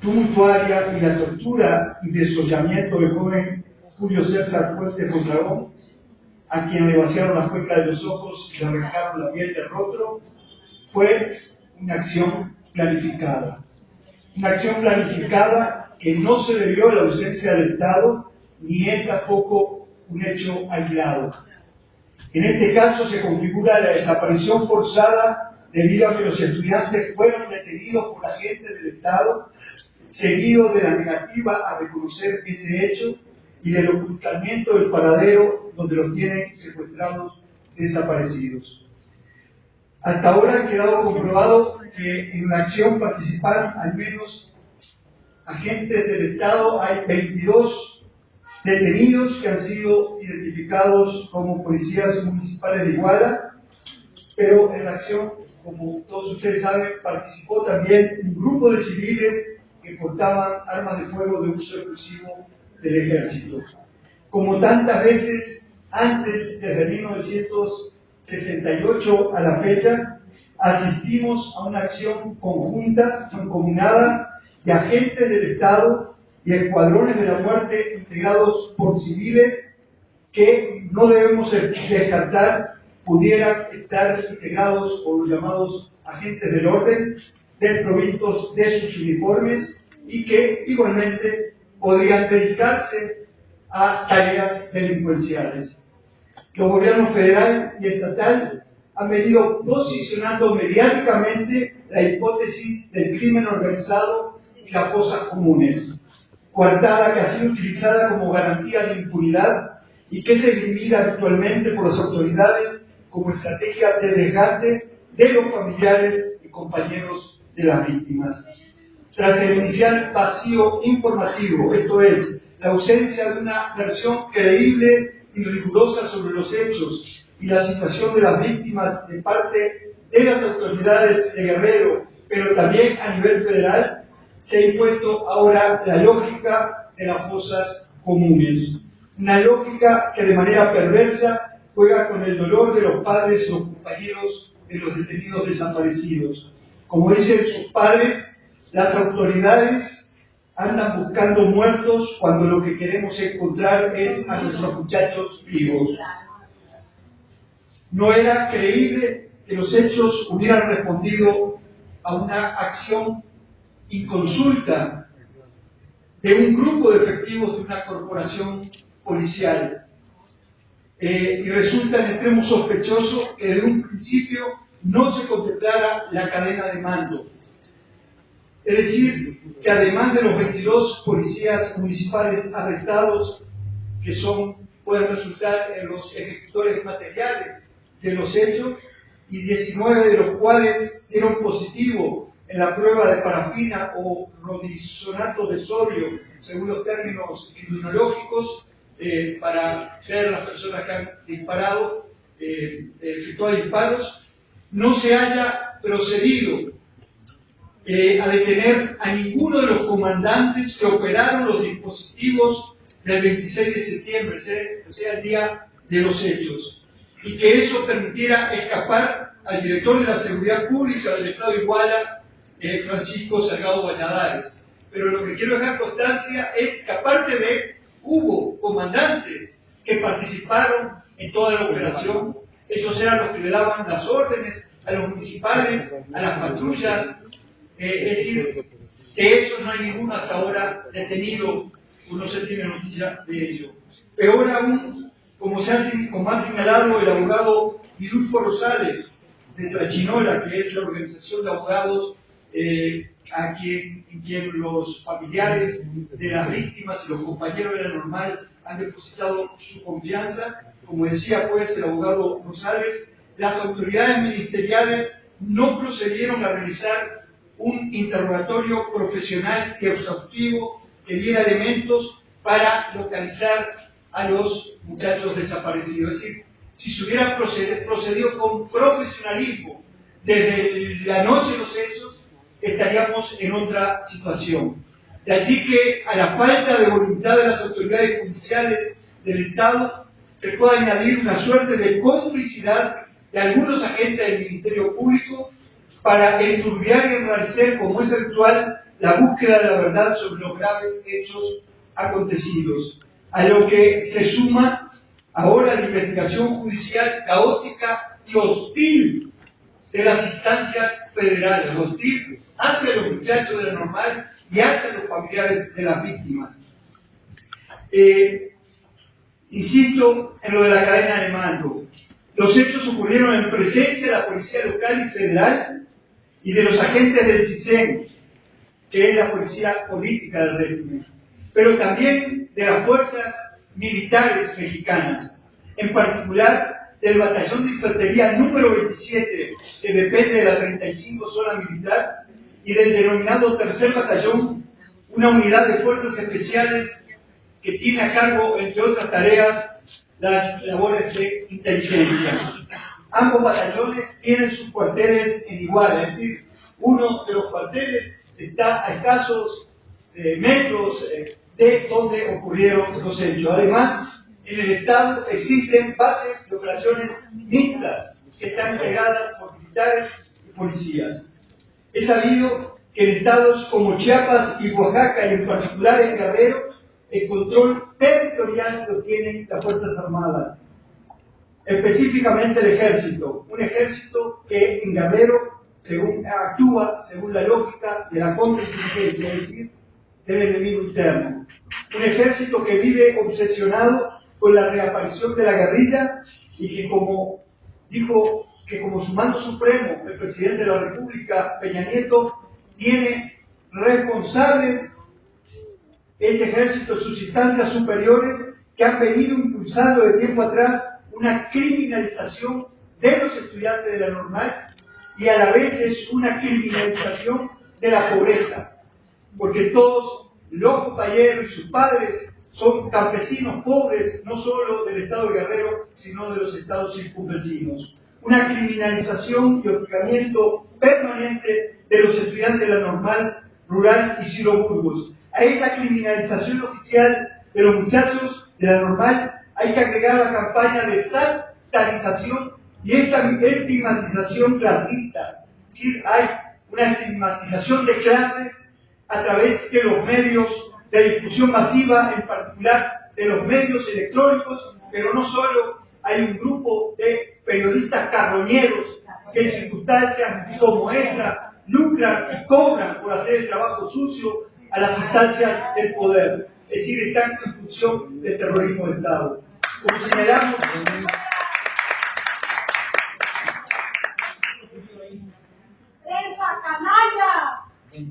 tumultuaria y la tortura y desollamiento del joven Julio César Fuentes Mondragón, a quien le vaciaron las cuencas de los ojos y le arrancaron la piel del rostro, fue una acción planificada. Una acción planificada que no se debió a la ausencia del Estado, ni es tampoco un hecho aislado. En este caso se configura la desaparición forzada debido a que los estudiantes fueron detenidos por agentes del Estado, seguido de la negativa a reconocer ese hecho y del ocultamiento del paradero donde los tienen secuestrados desaparecidos. Hasta ahora ha quedado comprobado que en la acción participaron al menos agentes del Estado. Hay 22 detenidos que han sido identificados como policías municipales de Iguala, pero en la acción, como todos ustedes saben, participó también un grupo de civiles que portaban armas de fuego de uso exclusivo del ejército. Como tantas veces antes, desde 1968 a la fecha, asistimos a una acción conjunta, mancomunada, de agentes del Estado y escuadrones de la muerte integrados por civiles que no debemos descartar pudieran estar integrados por los llamados agentes del orden, desprovistos de sus uniformes y que igualmente podrían dedicarse a tareas delincuenciales. Los gobiernos federal y estatal han venido posicionando mediáticamente la hipótesis del crimen organizado y las fosas comunes, coartada que ha sido utilizada como garantía de impunidad y que se limita actualmente por las autoridades como estrategia de desgaste de los familiares y compañeros de las víctimas. Tras el inicial vacío informativo, esto es, la ausencia de una versión creíble y rigurosa sobre los hechos y la situación de las víctimas de parte de las autoridades de Guerrero, pero también a nivel federal, se ha impuesto ahora la lógica de las fosas comunes. Una lógica que de manera perversa juega con el dolor de los padres y los compañeros de los detenidos desaparecidos. Como dicen sus padres, las autoridades andan buscando muertos cuando lo que queremos encontrar es a nuestros muchachos vivos. No era creíble que los hechos hubieran respondido a una acción inconsulta de un grupo de efectivos de una corporación policial. Y resulta en extremo sospechoso que desde un principio no se contemplara la cadena de mando. Es decir, que además de los 22 policías municipales arrestados, que pueden resultar en los ejecutores materiales de los hechos, y 19 de los cuales dieron positivo en la prueba de parafina o rodisonato de sodio, según los términos criminológicos, para ver las personas que han disparado, efectuado disparos, no se haya procedido a detener a ninguno de los comandantes que operaron los dispositivos del 26 de septiembre, o sea, el día de los hechos, y que eso permitiera escapar al director de la Seguridad Pública del Estado de Iguala, Francisco Salgado Valladares. Pero lo que quiero dejar constancia es que aparte de hubo comandantes que participaron en toda la operación. Ellos eran los que le daban las órdenes a los municipales, a las patrullas. Es decir, de eso no hay ninguno hasta ahora detenido, no se tiene noticia de ello. Peor aún, como ha señalado el abogado Vidulfo Rosales de Trachinola, que es la organización de abogados en quien los familiares de las víctimas y los compañeros de la normal han depositado su confianza. Como decía pues el abogado Rosales, las autoridades ministeriales no procedieron a realizar un interrogatorio profesional y exhaustivo que diera elementos para localizar a los muchachos desaparecidos. Es decir, si se hubiera procedido con profesionalismo desde la noche de los hechos, estaríamos en otra situación. De allí que a la falta de voluntad de las autoridades judiciales del Estado se puede añadir una suerte de complicidad de algunos agentes del Ministerio Público para enturbiar y enrarecer, como es habitual, la búsqueda de la verdad sobre los graves hechos acontecidos, a lo que se suma ahora la investigación judicial caótica y hostil de las instancias federales, hostil hacia los muchachos de la Normal y hacia los familiares de las víctimas. Insisto en lo de la cadena de mando. Los hechos ocurrieron en presencia de la policía local y federal y de los agentes del CISEN, que es la policía política del régimen, pero también de las fuerzas militares mexicanas, en particular del batallón de infantería número 27, que depende de la 35 zona militar, y del denominado tercer batallón, una unidad de fuerzas especiales que tiene a cargo, entre otras tareas, las labores de inteligencia. Ambos batallones tienen sus cuarteles en Iguala, es decir, uno de los cuarteles está a escasos metros de donde ocurrieron los hechos. Además, en el Estado existen bases de operaciones mixtas que están integradas por militares y policías. Es sabido que en estados como Chiapas y Oaxaca, y en particular en Guerrero, el control territorial lo tienen las Fuerzas Armadas, específicamente el Ejército, un ejército que en Guerrero actúa según la lógica de la contrainteligencia, es decir, del enemigo interno. Un ejército que vive obsesionado con la reaparición de la guerrilla y que, como dijo que como su mando supremo, el presidente de la República, Peña Nieto, tiene responsables ese ejército, sus instancias superiores, que han venido impulsando de tiempo atrás una criminalización de los estudiantes de la Normal, y a la vez es una criminalización de la pobreza, porque todos los compañeros y sus padres son campesinos pobres, no solo del estado de Guerrero, sino de los estados circunvecinos. Una criminalización y hostigamiento permanente de los estudiantes de la Normal, Rural y Ciro Burgos. A esa criminalización oficial de los muchachos de la Normal hay que agregar la campaña de sectarización y esta estigmatización clasista. Es decir, hay una estigmatización de clase a través de los medios de difusión masiva, en particular de los medios electrónicos, pero no solo. Hay un grupo de periodistas carroñeros que en circunstancias como esta lucran y cobran por hacer el trabajo sucio a las instancias del poder, es decir, están en función del terrorismo de Estado.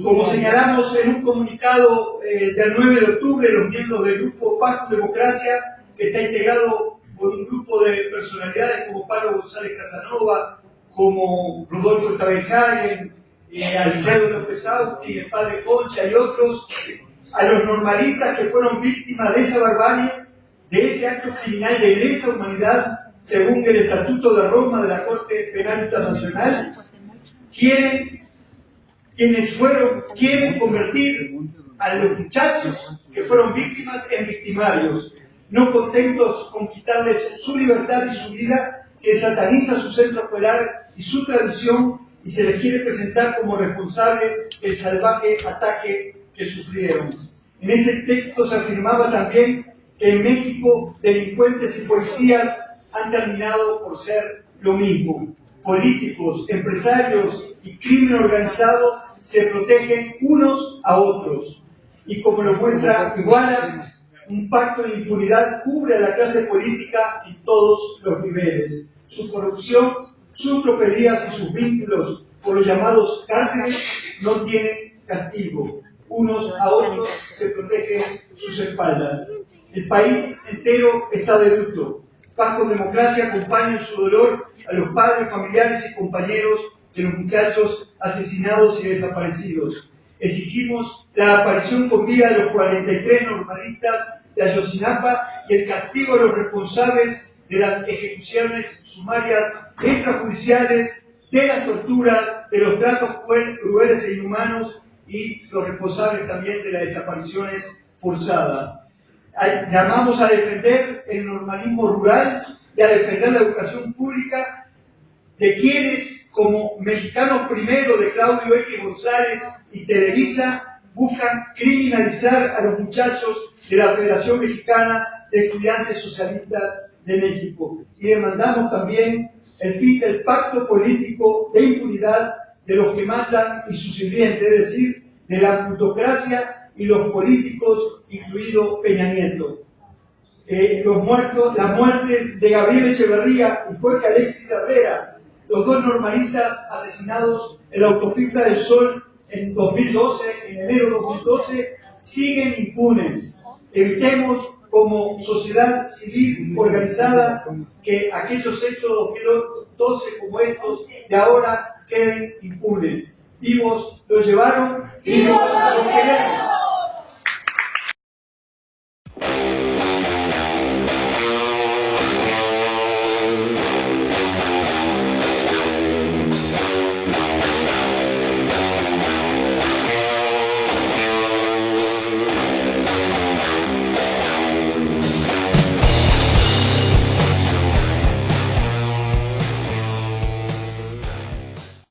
Como señalamos en un comunicado del 9 de octubre, los miembros del grupo Pacto Democracia, que está integrado por un grupo de personalidades como Pablo González Casanova, como Rodolfo Tabenhagen, Alfredo López Auti, el padre Concha y otros, a los normalistas que fueron víctimas de esa barbarie, de ese acto criminal de lesa humanidad, según el Estatuto de Roma de la Corte Penal Internacional, quieren convertir a los muchachos que fueron víctimas en victimarios. No contentos con quitarles su libertad y su vida, se sataniza su centro escolar y su tradición, y se les quiere presentar como responsable del salvaje ataque que sufrieron. En ese texto se afirmaba también que en México delincuentes y policías han terminado por ser lo mismo. Políticos, empresarios y crimen organizado se protegen unos a otros. Y como lo muestra Iguala, un pacto de impunidad cubre a la clase política en todos los niveles. Su corrupción, sus tropelías y sus vínculos con los llamados cárteles no tienen castigo. Unos a otros se protegen sus espaldas. El país entero está de luto. Paz con Democracia acompaña en su dolor a los padres, familiares y compañeros de los muchachos asesinados y desaparecidos. Exigimos la aparición con vida de los 43 normalistas de Ayotzinapa y el castigo a los responsables de las ejecuciones sumarias extrajudiciales, de la tortura, de los tratos crueles e inhumanos y los responsables también de las desapariciones forzadas. Llamamos a defender el normalismo rural y a defender la educación pública de quienes, como Mexicanos Primero de Claudio X González y Televisa, buscan criminalizar a los muchachos de la Federación Mexicana de Estudiantes Socialistas de México. Y demandamos también el fin del pacto político de impunidad de los que mandan y sus sirvientes, es decir, de la plutocracia y los políticos, incluido Peña Nieto. Las muertes de Gabriel Echeverría y Jorge Alexis Herrera, los dos normalistas asesinados en la autopista del Sol en 2012, en enero de 2012, siguen impunes. Evitemos como sociedad civil organizada que aquellos hechos de 2012 como estos de ahora queden impunes. Vivos los llevaron, vivos los queremos.